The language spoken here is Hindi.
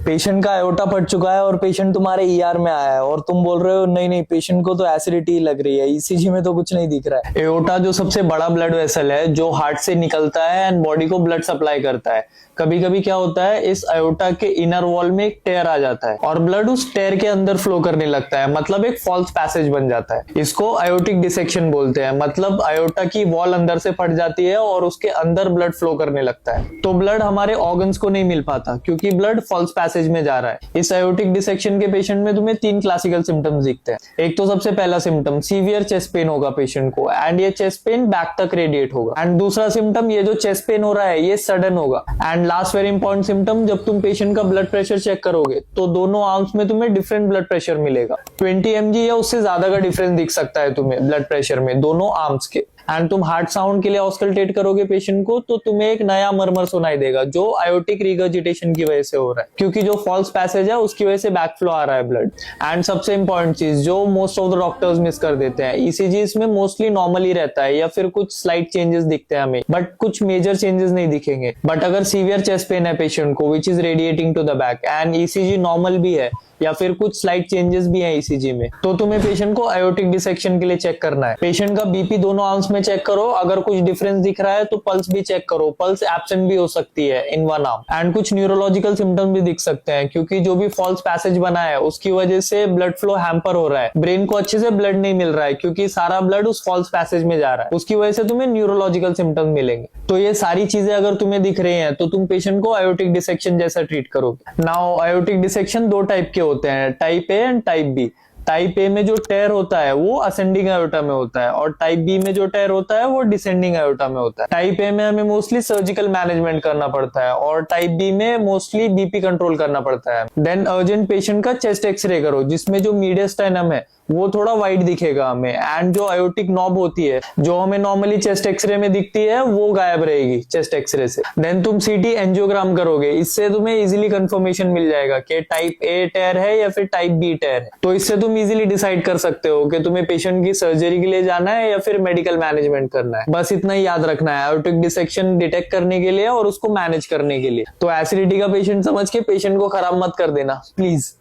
पेशेंट का आयोटा फट चुका है और पेशेंट तुम्हारे ईआर में आया है और तुम बोल रहे हो नहीं नहीं पेशेंट को तो एसिडिटी लग रही है, ईसीजी में तो कुछ नहीं दिख रहा है। एओर्टा जो सबसे बड़ा ब्लड वेसल है जो हार्ट से निकलता है एंड बॉडी को ब्लड सप्लाई करता है। कभी कभी क्या होता है इस आयोटा के इनर वॉल में एक टेयर आ जाता है और ब्लड उस टेयर के अंदर फ्लो करने लगता है, मतलब एक फॉल्स पैसेज बन जाता है। इसको आयोटिक डिसेक्शन बोलते हैं, मतलब आयोटा की वॉल अंदर से फट जाती है और उसके अंदर ब्लड फ्लो करने लगता है। तो ब्लड हमारे ऑर्गन्स को नहीं मिल पाता क्योंकि ब्लड फॉल्स पैसेज में जा रहा है। इस आयोटिक डिसेक्शन के पेशेंट में तुम्हें 3 क्लासिकल सिम्टम्स दिखते हैं। एक तो सबसे पहला सिम्टम सीवियर चेस्ट पेन होगा पेशेंट को एंड ये चेस्ट पेन बैक तक रेडिएट होगा। एंड दूसरा सिम्टम ये जो चेस्ट पेन हो रहा है ये सडन होगा। And last very important symptom, जब तुम पेशेंट का ब्लड प्रेशर चेक करोगे तो दोनों आर्म्स में तुम्हें डिफरेंट ब्लड प्रेशर मिलेगा। 20 mg या उससे ज्यादा का डिफरेंस दिख सकता है तुम्हें ब्लड प्रेशर में दोनों आर्म्स के। एंड तुम हार्ट साउंड के लिए ऑस्कल्टेट करोगे पेशेंट को तो तुम्हें एक नया मरमर सुनाई देगा जो आयोटिक रिगर्जिटेशन की वजह से हो रहा है, क्योंकि जो फॉल्स पैसेज है उसकी वजह से बैक फ्लो आ रहा है ब्लड। एंड सबसे इंपॉर्टेंट चीज जो most of the doctors miss कर देते हैं, ईसीजी इसमें मोस्टली नॉर्मल ही रहता है या फिर कुछ स्लाइट चेंजेस दिखते हैं हमें, बट कुछ मेजर चेंजेस नहीं दिखेंगे। बट अगर सीवियर चेस्ट पेन है पेशेंट को which is radiating to the back and ECG normal भी है या फिर कुछ स्लाइट चेंजेस भी हैं ईसीजी में, तो तुम्हें पेशेंट को आयोटिक डिसेक्शन के लिए चेक करना है। पेशेंट का बीपी दोनों आर्म्स में चेक करो, अगर कुछ डिफरेंस दिख रहा है तो पल्स भी चेक करो, पल्स एब्सेंट भी हो सकती है इन वन आर्म। एंड कुछ न्यूरोलॉजिकल सिम्टम्स भी दिख सकते हैं क्योंकि जो भी फॉल्स पैसेज बना है उसकी वजह से ब्लड फ्लो हैम्पर हो रहा है, ब्रेन को अच्छे से ब्लड नहीं मिल रहा है क्योंकि सारा ब्लड उस फॉल्स पैसेज में जा रहा है, उसकी वजह से तुम्हें न्यूरोलॉजिकल सिम्टम्स मिलेंगे। तो ये सारी चीजें अगर तुम्हें दिख रही हैं तो तुम पेशेंट को आयोटिक डिसेक्शन जैसा ट्रीट करोगे। नाउ आयोटिक डिसेक्शन 2 टाइप के होते हैं, type A and type B. Type A में जो टेयर होता है वो असेंडिंग आयोटा में होता है और टाइप बी में जो टेयर होता है वो डिसेंडिंग आयोटा में होता है। टाइप ए में हमें मोस्टली सर्जिकल मैनेजमेंट करना पड़ता है और टाइप बी में मोस्टली बीपी कंट्रोल करना पड़ता है। देन अर्जेंट पेशेंट का चेस्ट एक्सरे करो जिसमें जो मीडियस्टाइनम है वो थोड़ा वाइड दिखेगा हमें एंड जो आयोटिक नॉब होती है जो हमें नॉर्मली चेस्ट एक्सरे में दिखती है वो गायब रहेगी चेस्ट एक्सरे से। देन तुम सीटी एंजियोग्राम करोगे, इससे तुम्हें इजीली कंफर्मेशन मिल जाएगा कि टाइप ए टेयर है या फिर टाइप बी टेयर है। तो इससे तुम इजीली डिसाइड कर सकते हो कि तुम्हें पेशेंट की सर्जरी के लिए जाना है या फिर मेडिकल मैनेजमेंट करना है। बस इतना ही याद रखना है आयोटिक डिसेक्शन डिटेक्ट करने के लिए और उसको मैनेज करने के लिए। तो एसिडिटी का पेशेंट समझ के पेशेंट को खराब मत कर देना प्लीज।